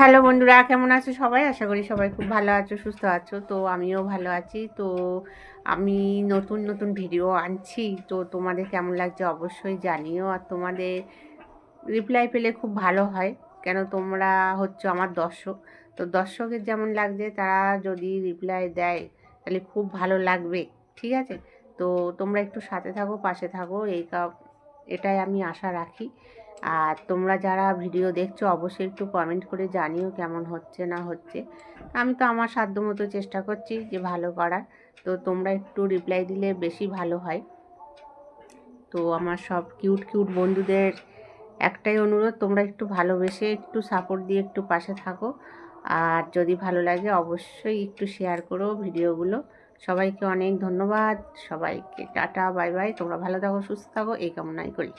Hello বন্ধুরা, কেমন আছো সবাই? আশা করি সবাই খুব ভালো আছো, সুস্থ আছো। তো আমিও ভালো আছি। তো আমি নতুন নতুন ভিডিও আনছি, তো তোমাদের কেমন লাগছে অবশ্যই জানিও। আর তোমাদের রিপ্লাই পেলে খুব ভালো হয়, কেন তোমরা হচ্ছে আমার দর্শক। তো দর্শকের যেমন লাগছে, তারা যদি রিপ্লাই দেয় তাহলে খুব ভালো লাগবে, ঠিক আছে? তো তোমরা একটু সাথে থাকো, পাশে থাকো, এটাই আমি আশা রাখি। আর তোমরা যারা ভিডিও দেখছো অবশ্যই একটু কমেন্ট করে জানিও কেমন হচ্ছে না হচ্ছে। আমি তো আমার সাধ্যমতো চেষ্টা করছি যে ভালো করার। তো তোমরা একটু রিপ্লাই দিলে বেশি ভালো হয়। তো আমার সব কিউট কিউট বন্ধুদের একটাই অনুরোধ, তোমরা একটু ভালোবেসে একটু সাপোর্ট দিয়ে একটু পাশে থাকো। আর যদি ভালো লাগে অবশ্যই একটু শেয়ার করো ভিডিওগুলো। সবাইকে অনেক ধন্যবাদ। সবাইকে টাটা, বাই বাই। তোমরা ভালো থাকো, সুস্থ থাকো, এই কামনাই করি।